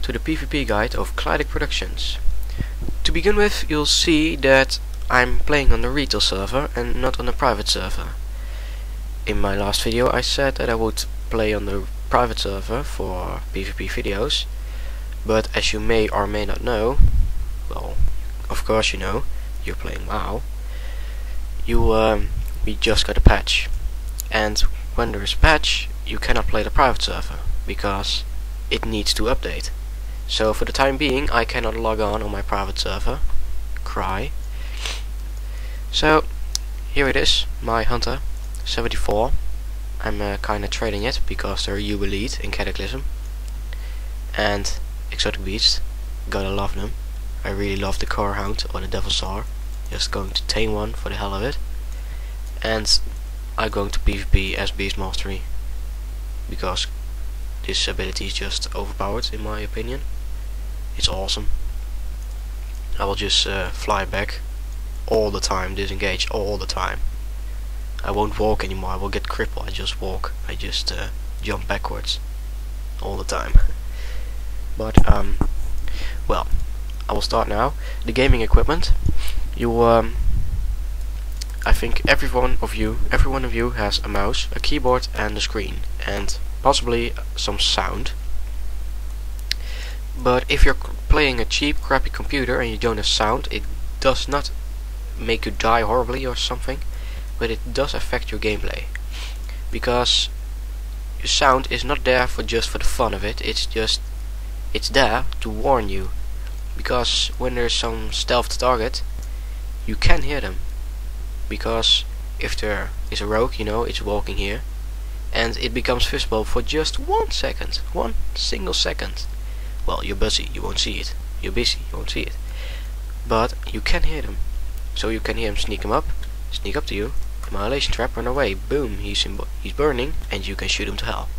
to the PvP guide of Clyticproductions. To begin with, you'll see that I'm playing on the retail server and not on the private server. In my last video I said that I would play on the private server for PvP videos, but as you may or may not know, well, of course you know, you're playing WoW, we just got a patch, and when there is a patch you cannot play the private server because it needs to update. So for the time being I cannot log on my private server. Cry. So here it is, my hunter 74. I'm kinda trading it because they're UB elite in Cataclysm and exotic beasts. Gotta love them. I really love the Core Hound or the Devil's Saur. Just going to tame one for the hell of it. And I'm going to PvP as Beast Mastery because this ability is just overpowered in my opinion. It's awesome. I will just fly back all the time, disengage all the time. I won't walk anymore, I will get crippled. I just walk, I just jump backwards all the time. But well, I will start now. The gaming equipment. I think every one of you has a mouse, a keyboard and a screen, and possibly some sound. But if you're playing a cheap, crappy computer and you don't have sound, it does not make you die horribly or something, but it does affect your gameplay, because your sound is not there for just for the fun of it. It's there to warn you, because when there's some stealth target you can hear them, because if there is a rogue, you know, it's walking here and it becomes visible for just 1 second, 1 single second. Well, you're busy, you won't see it. You're busy, you won't see it. But you can hear them. So you can hear him sneak up to you, annihilation trap, run away, boom, he's burning, and you can shoot him to hell.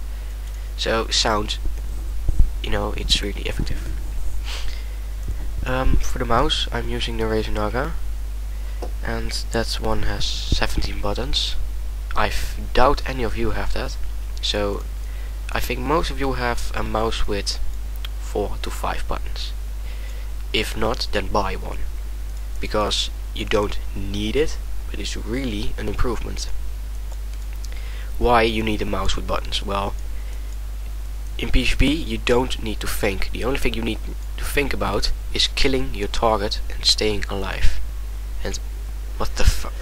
So sound, you know, it's really effective. For the mouse, I'm using the Razer Naga, and that one has 17 buttons. I doubt any of you have that. So I think most of you have a mouse with 4 to 5 buttons. If not, then buy one, because you don't need it, but it's really an improvement. Why you need a mouse with buttons? Well, in PvP you don't need to think. The only thing you need to think about is killing your target and staying alive. And what the fuck?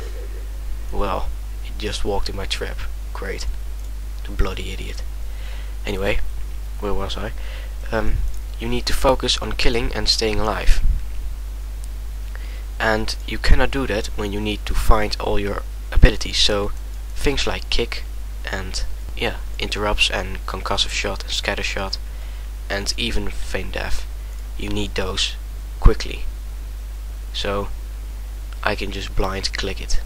Well, it just walked in my trap. Great. The bloody idiot. Anyway, where was I? You need to focus on killing and staying alive. And you cannot do that when you need to find all your abilities. So things like kick and interrupts and concussive shot and scatter shot and even feign death, you need those quickly. So I can just blind click it,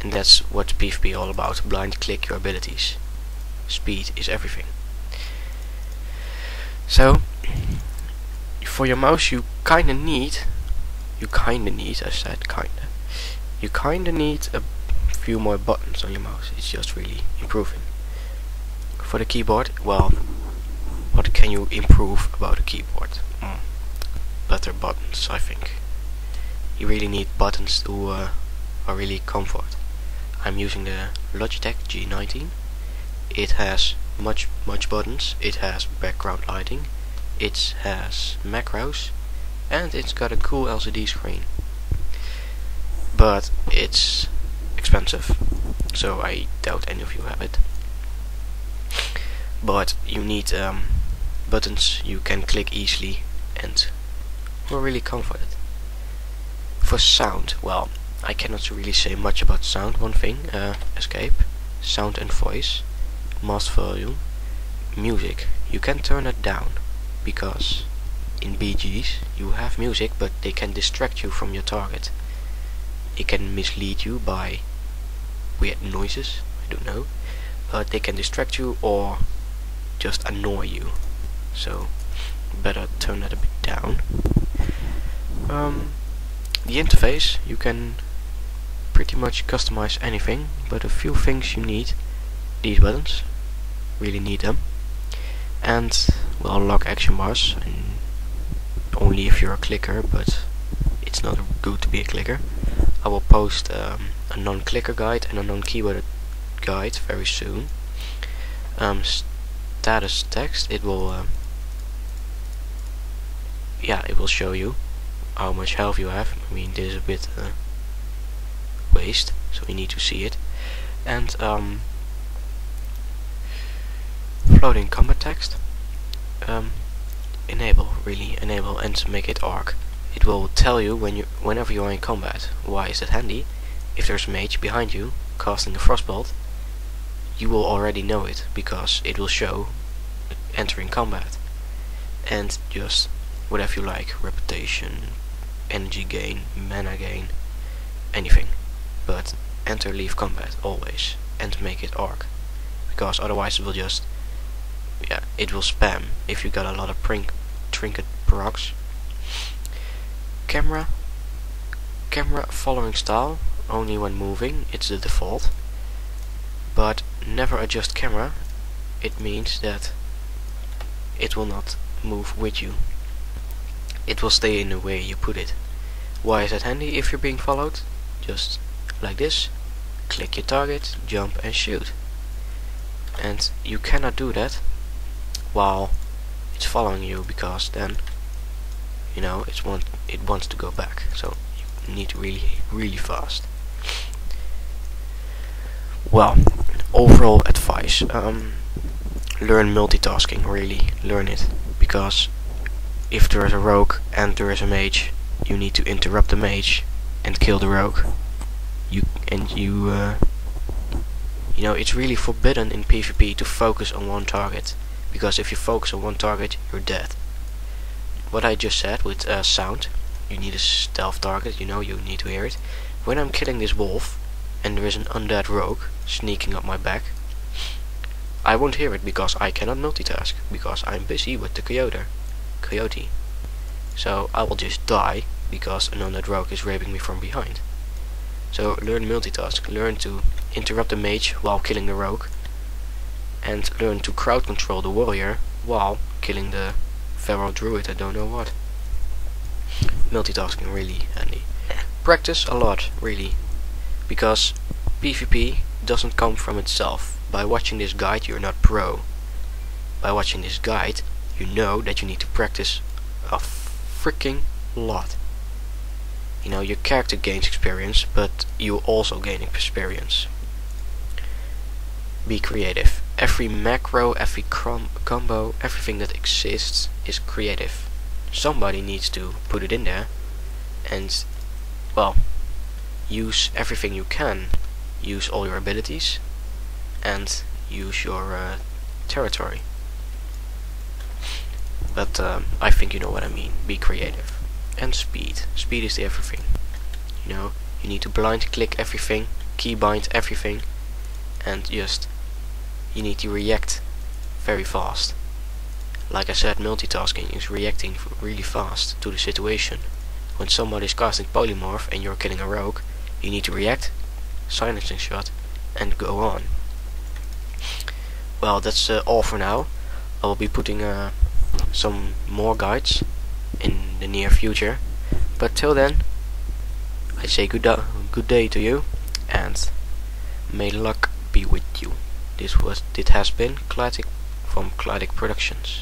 and that's what PvP all about. Blind click your abilities. Speed is everything. So for your mouse you kinda need a few more buttons on your mouse. It's just really improving. For the keyboard, well, what can you improve about the keyboard? Better buttons, I think. You really need buttons who are really comfort. I'm using the Logitech G19. It has much buttons. It has background lighting. It has macros, and it's got a cool LCD screen. But it's expensive, so I doubt any of you have it. But you need buttons you can click easily and who are really comforted. For sound, well, I cannot really say much about sound. One thing, escape, sound and voice, master volume, music. You can turn it down, because in BGs you have music, but they can distract you from your target. It can mislead you by weird noises, I don't know, but they can distract you or just annoy you. So better turn that a bit down. The interface, you can pretty much customize anything, but a few things you need. These buttons, really need them. And will lock action bars, and only if you're a clicker, but it's not good to be a clicker. I will post a non-clicker guide and a non-keyboard guide very soon. Status text, it will it will show you how much health you have. I mean, this is a bit waste, so you need to see it. And floating combat text, enable and make it arc. It will tell you whenever you are in combat. Why is that handy? If there's a mage behind you casting a frostbolt, you will already know it, because it will show entering combat. And just whatever you like, reputation, energy gain, mana gain, anything, but enter leave combat always, and make it arc, because otherwise it will just it will spam if you got a lot of trinket procs. Camera following style only when moving, it's the default, but never adjust camera. It means that it will not move with you, it will stay in the way you put it. Why is that handy if you're being followed? Just like this, click your target, jump and shoot. And you cannot do that while it's following you, because then it wants to go back, so you need to really fast. Well, overall advice, learn multitasking, really learn it, because if there is a rogue and there is a mage, you need to interrupt the mage and kill the rogue. It's really forbidden in PvP to focus on one target, because if you focus on one target, you're dead. What I just said with sound, you need a stealth target, you need to hear it. When I'm killing this wolf and there is an undead rogue sneaking up my back, I won't hear it because I cannot multitask, because I'm busy with the coyote. So I will just die because an undead rogue is raping me from behind. So learn multitask, learn to interrupt the mage while killing the rogue, and learn to crowd control the warrior while killing the feral druid, I don't know what. Multitasking really handy. Practice a lot, really, because PvP doesn't come from itself. By watching this guide you're not pro. By watching this guide you know that you need to practice a freaking lot. Your character gains experience, but you also gain experience. Be creative. Every macro, every combo, everything that exists is creative. Somebody needs to put it in there, and well, use everything you can. Use all your abilities and use your territory. But I think you know what I mean. Be creative. And speed. Speed is everything. You need to blind click everything, keybind everything, and you need to react very fast. Like I said, multitasking is reacting really fast to the situation. When somebody's casting polymorph and you're killing a rogue, you need to react, silencing shot, and go on. Well, that's all for now. I will be putting some more guides in the near future, but till then I say good day to you, and may luck be with you. This has been Clytic from Clytic Productions.